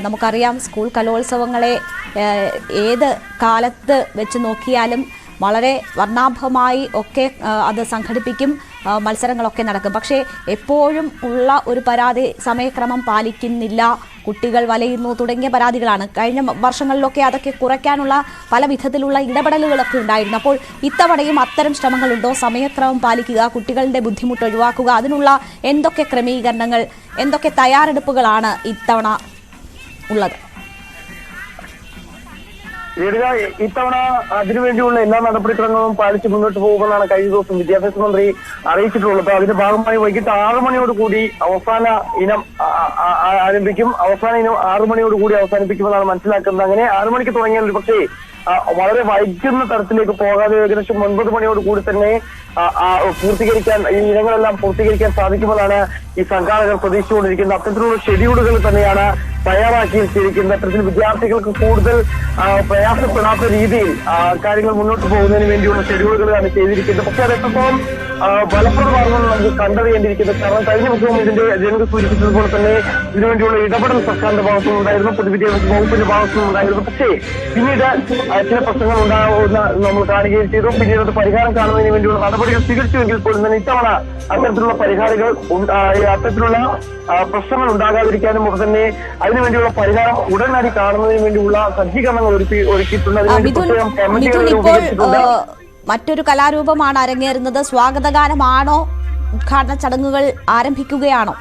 നമുക്കറിയാം സ്കൂൾ കലോത്സവങ്ങളെ ഏത് കാലത്ത് വെച്ച് നോക്കിയാലും വളരെ വർണ്ണാഭമായി ഒക്കെ അത് സംഘടിപ്പിക്കും, മത്സരങ്ങളൊക്കെ നടക്കും. പക്ഷേ എപ്പോഴും ഉള്ള ഒരു പരാതി സമയക്രമം പാലിക്കുന്നില്ല, കുട്ടികൾ വലയുന്നു തുടങ്ങിയ പരാതികളാണ്. കഴിഞ്ഞ വർഷങ്ങളിലൊക്കെ അതൊക്കെ കുറയ്ക്കാനുള്ള പല വിധത്തിലുള്ള ഇടപെടലുകളൊക്കെ ഉണ്ടായിരുന്നു. അപ്പോൾ ഇത്തവണയും അത്തരം ശ്രമങ്ങളുണ്ടോ? സമയക്രമം പാലിക്കുക, കുട്ടികളുടെ ബുദ്ധിമുട്ട് ഒഴിവാക്കുക, അതിനുള്ള എന്തൊക്കെ ക്രമീകരണങ്ങൾ, എന്തൊക്കെ തയ്യാറെടുപ്പുകളാണ് ഇത്തവണ ഉള്ളത്? ഇത്തവണ അതിനുവേണ്ടിയുള്ള എല്ലാ നടപടിക്രമങ്ങളും പാലിച്ച് മുന്നോട്ട് പോകുമെന്നാണ് കഴിഞ്ഞ ദിവസം വിദ്യാഭ്യാസ മന്ത്രി അറിയിച്ചിട്ടുള്ളത്. അതിന്റെ ഭാഗമായി വൈകിട്ട് 6 മണിയോടുകൂടി അവസാന ഇനം ആരംഭിക്കും. അവസാന ഇനം 6 മണിയോടുകൂടി അവസാനിപ്പിക്കുമെന്നാണ് മനസ്സിലാക്കുന്നത്. അങ്ങനെ 6 മണിക്ക് തുടങ്ങിയാൽ പക്ഷേ വളരെ വൈകുന്ന തരത്തിലേക്ക് പോകാതെ ഏകദേശം 9 മണിയോടുകൂടി തന്നെ പൂർത്തീകരിക്കാൻ, ഈ ഇനങ്ങളെല്ലാം പൂർത്തീകരിക്കാൻ സാധിക്കുമെന്നാണ് ഈ സംഘാടകർ പ്രതീക്ഷിച്ചുകൊണ്ടിരിക്കുന്നത്. അത്തരത്തിലുള്ള ഷെഡ്യൂളുകൾ തന്നെയാണ് തയ്യാറാക്കിയിരിക്കുന്നത്. അത്തരത്തിൽ വിദ്യാർത്ഥികൾക്ക് കൂടുതൽ പ്രയാസപ്പെടാത്ത രീതിയിൽ കാര്യങ്ങൾ മുന്നോട്ട് പോകുന്നതിന് വേണ്ടിയുള്ള ഷെഡ്യൂളുകളാണ് ചെയ്തിരിക്കുന്നത്. പക്ഷെ അത് എത്രത്തോളം ഫലപ്രദമാണെന്ന് നമുക്ക് കണ്ടറിയേണ്ടിയിരിക്കുന്നത്. കാരണം കഴിഞ്ഞ ദിവസവും ഇതിന്റെ ജനങ്ങൾ സൂചിപ്പിച്ചതുപോലെ തന്നെ ഇതിനുവേണ്ടിയുള്ള ഇടപെടൽ സർക്കാരിന്റെ ഭാഗത്തുനിന്നുണ്ടായിരുന്നു, പൊതുവിദ്യാഭ്യാസ വകുപ്പിന്റെ ഭാഗത്തുനിന്നുണ്ടായിരുന്നു. പക്ഷേ പിന്നീട് ചില പ്രശ്നങ്ങൾ ഉണ്ടാവുന്ന നമ്മൾ കാണുകയും ചെയ്തു. പിന്നീട് അത് പരിഹാരം കാണുന്നതിന് വേണ്ടിയുള്ള നടപടികൾ സ്വീകരിച്ചുവെങ്കിൽ പോലും തന്നെ ഇത്തവണ അത്തരത്തിലുള്ള അത്തരത്തിലുള്ള പ്രശ്നങ്ങൾ ഉണ്ടാകാതിരിക്കാനും ഒക്കെ തന്നെ അതിനുവേണ്ടിയുള്ള പരിഹാരം ഉടനടി കാണുന്നതിന് വേണ്ടിയുള്ള സജ്ജീകരണങ്ങൾ ഒരുക്കിയിട്ടുണ്ട്. മറ്റൊരു കലാരൂപമാണ് അരങ്ങേറുന്നത്. സ്വാഗതഗാനമാണോ? ഉദ്ഘാടന ചടങ്ങുകൾ ആരംഭിക്കുകയാണോ?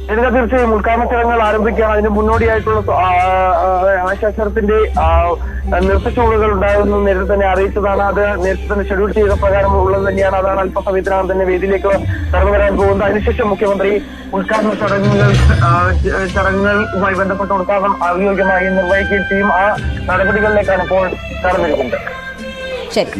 തീർച്ചയായും ഉദ്ഘാടന ചടങ്ങുകൾ ആരംഭിക്കുകയാണ്. അതിന് മുന്നോടിയായിട്ടുള്ള ആശാസനത്തിന്റെ നൃത്തച്ചുവടുകൾ ഉണ്ടാകുമെന്ന് നേരത്തെ തന്നെ അറിയിച്ചതാണ്. അത് നേരത്തെ തന്നെ ഷെഡ്യൂൾ ചെയ്ത പ്രകാരം ഉള്ളത് തന്നെയാണ്. അതാണ് അല്പസമയത്തിനകം തന്നെ വേദിയിലേക്ക് കടന്നു വരാൻ പോകുന്നത്. അതിനുശേഷം മുഖ്യമന്ത്രി ഉദ്ഘാടന ചടങ്ങുകളുമായി ബന്ധപ്പെട്ട ഉദ്ഘാടനം ഔദ്യോഗികമായി നിർവഹിക്കുകയും ചെയ്യും. ആ നടപടികളിലേക്കാണ് ഇപ്പോൾ കടന്നിരിക്കുന്നത്. ശരി.